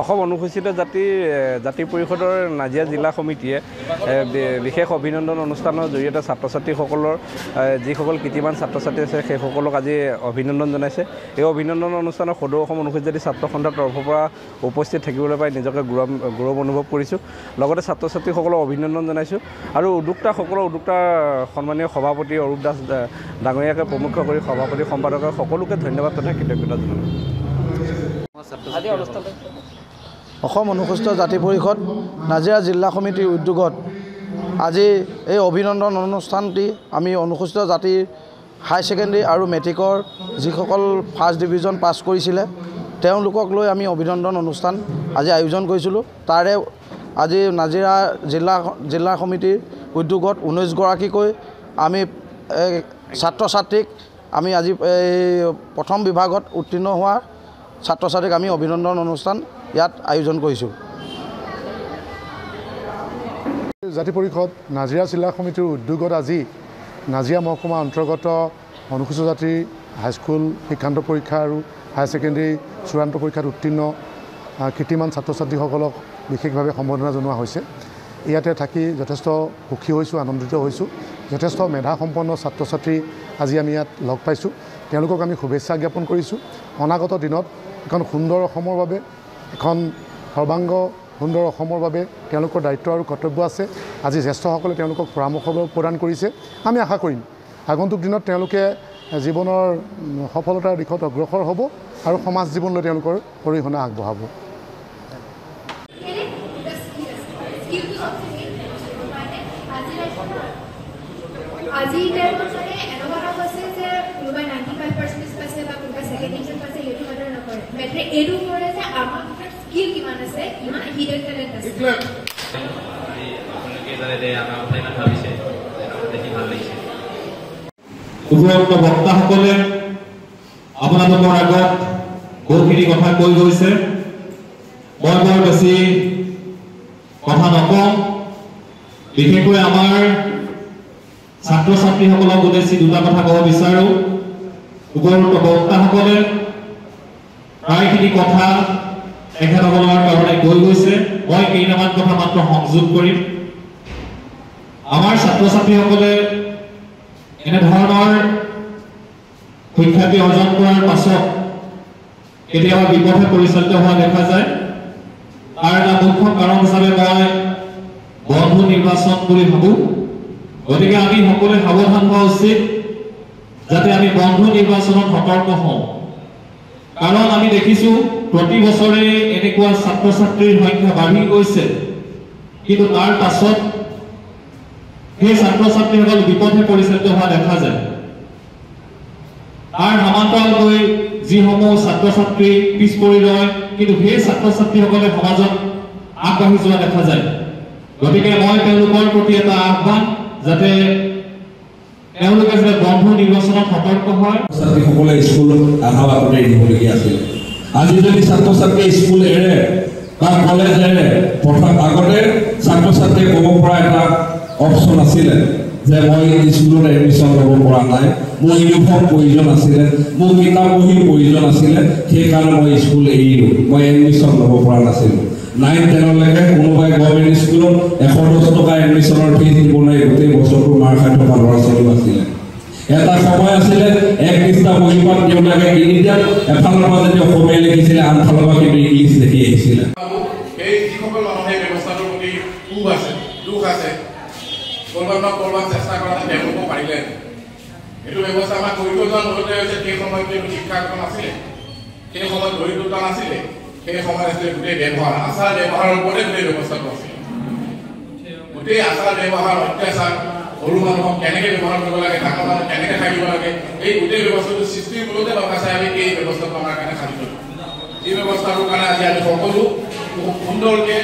অসম অনুসূচিত জাতি পৰিষদৰ নাজিৰা জিলা সমিতিয়ে বিশেষ অভিনন্দন অনুষ্ঠানৰ জৰিয়তে ছাত্ৰ ছাত্ৰীসকলৰ যিসকল কৃতিমান ছাত্ৰ ছাত্ৰী আছে সেইসকলক আজি অভিনন্দন জনাইছে। এই অভিনন্দন অনুষ্ঠানত সদৌ অসম অনুসূচিত জাতি ছাত্ৰ সন্থাৰ তৰফৰ পৰা উপস্থিত থাকিবলৈ পাই নিজকে গৌৰৱ অনুভৱ কৰিছোঁ। লগতে ছাত্ৰ ছাত্ৰীসকলক অভিনন্দন জনাইছোঁ আৰু উদ্যোক্তা সন্মানীয় সভাপতি অৰূপ দাস ডাঙৰীয়াকে প্ৰমুখ কৰি সভাপতি সম্পাদকে সকলোকে ধন্যবাদ তথা কৃতজ্ঞতা জনালোঁ। অসম অনুসূচিত জাতি পৰিষদ নাজিৰা জিলা সমিতিৰ উদ্যোগত আজি এই অভিনন্দন অনুষ্ঠানটি আমি অনুসূচিত জাতিৰ হাই ছেকেণ্ডেৰী আৰু মেট্ৰিকৰ যিসকল ফাৰ্ষ্ট ডিভিজন পাছ কৰিছিলে তেওঁলোকক লৈ আমি অভিনন্দন অনুষ্ঠান আজি আয়োজন কৰিছিলোঁ। তাৰে আজি নাজিৰা জিলা সমিতিৰ উদ্যোগত 19 গৰাকীকৈ আমি ছাত্ৰ ছাত্ৰীক আমি আজি প্ৰথম বিভাগত উত্তীৰ্ণ হোৱা ছাত্ৰ ছাত্ৰীক আমি অভিনন্দন অনুষ্ঠান ইয়াত আয়োজন কৰিছোঁ। জাতি পৰিষদ নাজিৰা জিলা সমিতিৰ উদ্যোগত আজি নাজিৰা মহকুমা অন্তৰ্গত অনুসূচিত জাতিৰ হাইস্কুল শিক্ষান্ত পৰীক্ষা আৰু হায়াৰ ছেকেণ্ডেৰী চূড়ান্ত পৰীক্ষাত উত্তীৰ্ণ কৃতিমান ছাত্ৰ ছাত্ৰীসকলক বিশেষভাৱে সম্বৰ্ধনা জনোৱা হৈছে। ইয়াতে থাকি যথেষ্ট সুখী হৈছোঁ, আনন্দিত হৈছোঁ। যথেষ্ট মেধাসম্পন্ন ছাত্ৰ ছাত্ৰী আজি আমি ইয়াত লগ পাইছোঁ। তেওঁলোকক আমি শুভেচ্ছা জ্ঞাপন কৰিছোঁ। অনাগত দিনত এখন সুন্দৰ অসমৰ বাবে, এখন সৰ্বাংগ সুন্দৰ অসমৰ বাবে তেওঁলোকৰ দায়িত্ব আৰু কৰ্তব্য আছে। আজি জ্যেষ্ঠসকলে তেওঁলোকক পৰামৰ্শ প্ৰদান কৰিছে। আমি আশা কৰিম আগন্তুক দিনত তেওঁলোকে জীৱনৰ সফলতাৰ দিশত অগ্ৰসৰ হ'ব আৰু সমাজ জীৱনলৈ তেওঁলোকৰ অৰিহণা আগবঢ়াব। আজি টাইমত মানে এনেকুৱা হৈছে যে কোনোবাই 95% পাইছে বা কোনোবাই ছেকেণ্ড ডিভিজন পাইছে সেইটো কথা নকৰে। মেট্ৰে এইটো কৰে যে আমাৰ স্কিল কিমান আছে, কিমান হিডেন টেলেণ্ট আছে। উপযুক্ত বক্তাসকলে আপোনালোকৰ আগত বহুখিনি কথা কৈ গৈছে। মই বৰ বেছি কথা নকওঁ। বিশেষকৈ আমাৰ ছাত্ৰ ছাত্ৰীসকলক উদ্দেশ্যি দুটা কথা ক'ব বিচাৰোঁ। উপযুক্ত বক্তাসকলে প্ৰায়খিনি কথা তেখেতসকলৰ কাৰণে কৈ গৈছে। মই কেইটামান কথা মাত্ৰ সংযোগ কৰিম। আমাৰ ছাত্ৰ ছাত্ৰীসকলে এনেধৰণৰ সুখ্যাতি অৰ্জন কৰাৰ পাছত কেতিয়াবা বিপথে পৰিচালিত হোৱা দেখা যায়। তাৰ এটা মুখ্য কাৰণ হিচাপে মই বন্ধু নিৰ্বাচন বুলি ভাবোঁ। গতিকে আমি সকলোৱে সাৱধান হোৱা উচিত যাতে আমি বন্ধু নিৰ্বাচনত সতৰ্ক হওঁ। কাৰণ আমি দেখিছোঁ প্ৰতি বছৰে এনেকুৱা ছাত্ৰ ছাত্ৰীৰ সংখ্যা বাঢ়ি গৈছে, কিন্তু তাৰ পাছত সেই ছাত্ৰ ছাত্ৰীসকল বিপথে পৰিচালিত হোৱা দেখা যায়। তাৰ সমান্তৰালকৈ যিসমূহ ছাত্ৰ ছাত্ৰী পিছ পৰি ৰয়, কিন্তু সেই ছাত্ৰ ছাত্ৰীসকলে সমাজত আগবাঢ়ি যোৱা দেখা যায়। গতিকে মই তেওঁলোকৰ প্ৰতি এটা আহ্বান যাতে তেওঁলোকে যে বন্ধু নিৰ্বাচনত সতৰ্ক হয়। ছাত্ৰীসকলে স্কুলত অহা বাটতে দিবলগীয়া আছিল। আজি যদি ছাত্ৰ ছাত্ৰীয়ে স্কুল এৰে বা কলেজ এৰে, আগতে ছাত্ৰ ছাত্ৰীয়ে ক'ব পৰা এটা অপশ্যন আছিলে যে মই স্কুলত এডমিশ্যন ল'ব পৰা নাই, মোৰ ইউনিফৰ্ম প্ৰয়োজন আছিলে, মোৰ কিতাপ বহীৰ প্ৰয়োজন আছিলে, সেইকাৰণে মই স্কুল এৰিলোঁ, মই এডমিশ্যন ল'ব পৰা নাছিলোঁ। 9-10লৈকে কোনোবাই গভৰ্ণমেণ্ট স্কুলত 110 টকা এডমিশ্যনৰ ফিজ দিব নোৱাৰি গোটেই বছৰটো মাৰ খাই থকা ল'ৰা ছোৱালীও আছিলে। এটা সময় আছিলে এক পৃষ্ঠা বহীপাত তেওঁলোকে কিনি দিয়াত এফালৰ পৰা যদি অসমীয়া লিখিছিলে, আনফালৰ পৰা কিন্তু ইংলিছ লিখি আহিছিলে। এই যিসকল মানুহে ব্যৱস্থাটোৰ প্ৰতি ক্ষোভ আছে, দুখ আছে, কৰবাত চেষ্টা কৰাত তেওঁলোকো পাৰিলে এইটো ব্যৱস্থা আমাৰ কৰি থৈ যোৱা মূলতে হৈছে সেই সময়ত যিটো শিক্ষাক্ৰম আছিলে, সেই সময়ত দৰিদ্ৰতা নাছিলে, সেই সময়ত আছিলে গোটেই ব্যৱহাৰ, আচাৰ ব্যৱহাৰৰ ওপৰতে গোটেই ব্যৱস্থাটো আছিলে। গোটেই আচাৰ ব্যৱহাৰ, অত্যাচাৰ, সৰু মানুহক কেনেকৈ ব্যৱহাৰ কৰিব লাগে, ডাঙৰ মানুহ কেনেকৈ থাকিব লাগে, এই গোটেই ব্যৱস্থাটো সৃষ্টিৰ মূলতে বাবা চাহেবে এই ব্যৱস্থাটো আমাৰ কাৰণে সাজি থৈ। এই ব্যৱস্থাটোৰ কাৰণে আজি আমি সকলো খুব সুন্দৰকৈ